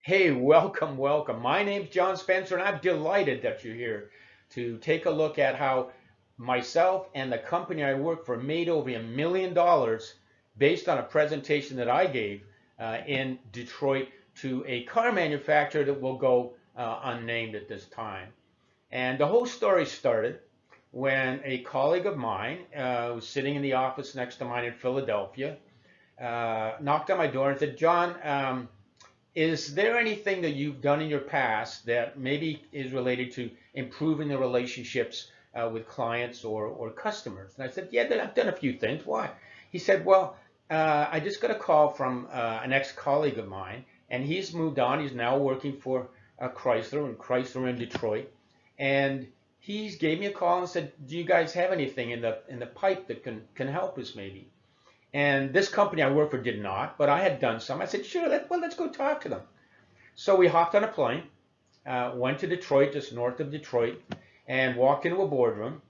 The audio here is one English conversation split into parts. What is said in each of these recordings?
Hey, welcome, welcome. My name's John Spencer, and I'm delighted that you're here to take a look at how myself and the company I work for made over $1 million based on a presentation that I gave in Detroit to a car manufacturer that will go unnamed at this time. And the whole story started when a colleague of mine was sitting in the office next to mine in Philadelphia, knocked on my door and said, John, is there anything that you've done in your past that maybe is related to improving the relationships with clients or customers? And I said, yeah, I've done a few things. Why? He said, well, I just got a call from an ex-colleague of mine, and he's moved on. He's now working for Chrysler in Detroit, and he gave me a call and said, do you guys have anything in the pipe that can help us maybe? And this company I work for did not, but I had done some. I said, sure, let's go talk to them. So we hopped on a plane, went to Detroit, just north of Detroit, and walked into a boardroom.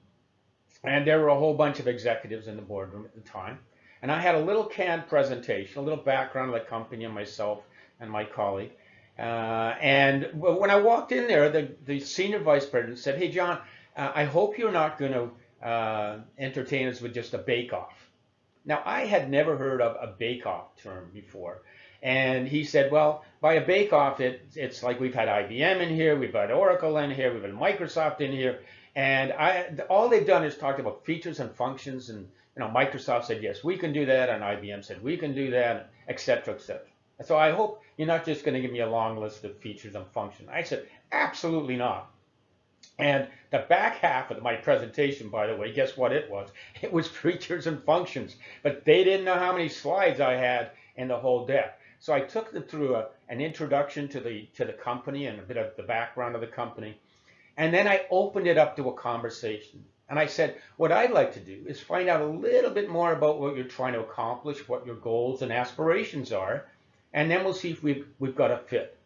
And there were a whole bunch of executives in the boardroom at the time. And I had a little canned presentation, a little background of the company and myself and my colleague. And when I walked in there, the senior vice president said, hey, John, I hope you're not going to entertain us with just a bake-off. Now, I had never heard of a bake-off term before. And he said, well, by a bake-off, it's like we've had IBM in here, we've had Oracle in here, we've had Microsoft in here. And all they've done is talked about features and functions. And Microsoft said, yes, we can do that. And IBM said, we can do that, et cetera, et cetera. So I hope you're not just going to give me a long list of features and functions. I said, absolutely not. And the back half of my presentation, by the way, guess what it was? It was features and functions. But they didn't know how many slides I had in the whole deck. So I took them through an introduction to the company and a bit of the background of the company. And then I opened it up to a conversation. And I said, what I'd like to do is find out a little bit more about what you're trying to accomplish, what your goals and aspirations are. And then we'll see if we've got a fit.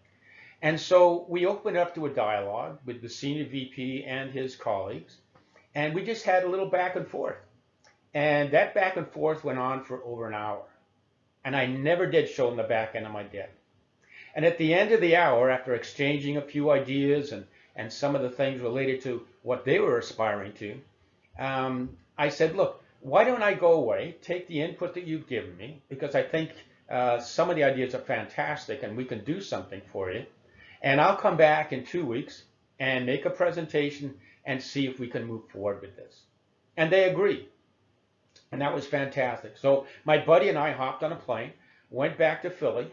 And so we opened up to a dialogue with the senior VP and his colleagues, and we just had a little back and forth. And that back and forth went on for over an hour. And I never did show them the back end of my deck. And at the end of the hour, after exchanging a few ideas and some of the things related to what they were aspiring to, I said, look, why don't I go away, take the input that you've given me, because I think some of the ideas are fantastic and we can do something for you. And I'll come back in 2 weeks and make a presentation and see if we can move forward with this. And they agreed. And that was fantastic. So my buddy and I hopped on a plane, went back to Philly,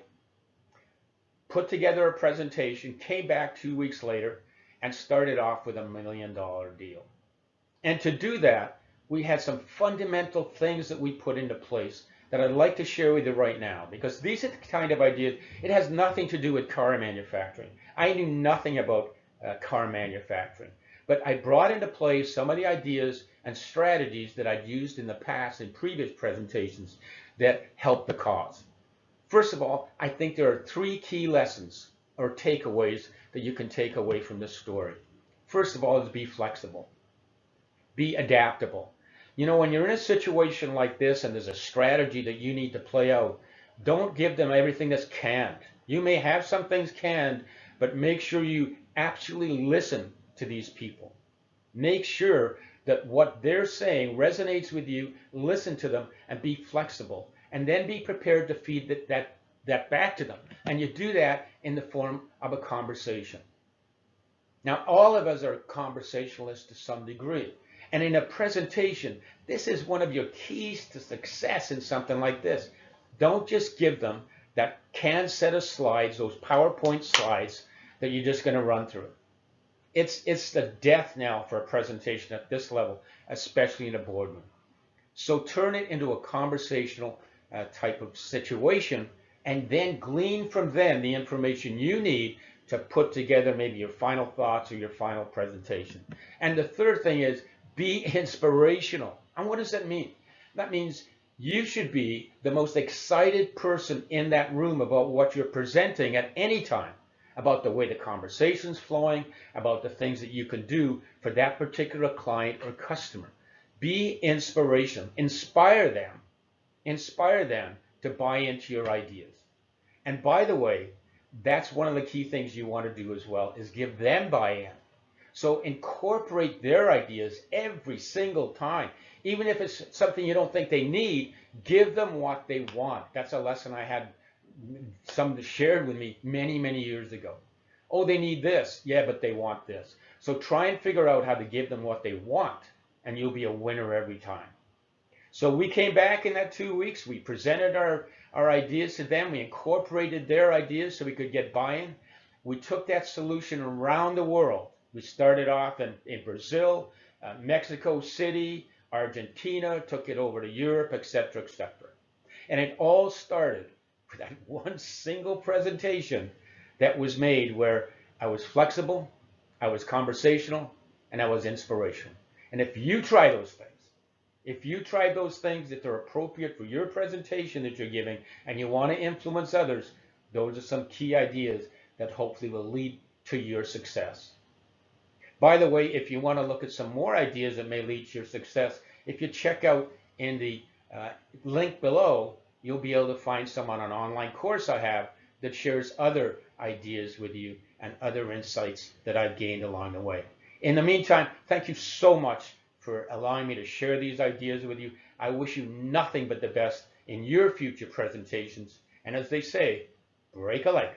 put together a presentation, came back 2 weeks later, and started off with $1 million deal. And to do that, we had some fundamental things that we put into place that I'd like to share with you right now, because these are the kind of ideas. It has nothing to do with car manufacturing. I knew nothing about car manufacturing, but I brought into play some of the ideas and strategies that I'd used in the past in previous presentations that help the cause. First of all, I think there are 3 key lessons or takeaways that you can take away from this story. First of all is be flexible, be adaptable. When you're in a situation like this and there's a strategy that you need to play out, don't give them everything that's canned. You may have some things canned, but make sure you actually listen to these people. Make sure that what they're saying resonates with you, listen to them, and be flexible. And then be prepared to feed that back to them. And you do that in the form of a conversation. Now, all of us are conversationalists to some degree. And in a presentation, this is one of your keys to success in something like this. Don't just give them that canned set of slides, those PowerPoint slides that you're just going to run through. It's the death knell for a presentation at this level, especially in a boardroom. So turn it into a conversational type of situation, and then glean from them the information you need to put together maybe your final thoughts or your final presentation. And the third thing is, be inspirational. And what does that mean? That means you should be the most excited person in that room about what you're presenting at any time, about the way the conversation's flowing, about the things that you can do for that particular client or customer. Be inspirational. Inspire them to buy into your ideas. And by the way, That's one of the key things you want to do as well, is give them buy-in. So incorporate their ideas every single time. Even if it's something you don't think they need, give them what they want. That's a lesson I had some shared with me many, many years ago. Oh, they need this. Yeah, but they want this. So try and figure out how to give them what they want, and you'll be a winner every time. So we came back in that 2 weeks. We presented our ideas to them. We incorporated their ideas so we could get buy-in. We took that solution around the world. We started off in Brazil, Mexico City, Argentina, took it over to Europe, etc., etc. And it all started with that one single presentation that was made where I was flexible, I was conversational, and I was inspirational. And if you try those things, if you try those things that are appropriate for your presentation that you're giving and you want to influence others, those are some key ideas that hopefully will lead to your success. By the way, if you want to look at some more ideas that may lead to your success, if you check out in the link below, you'll be able to find some on an online course I have that shares other ideas with you and other insights that I've gained along the way. In the meantime, thank you so much for allowing me to share these ideas with you. I wish you nothing but the best in your future presentations. And as they say, break a leg.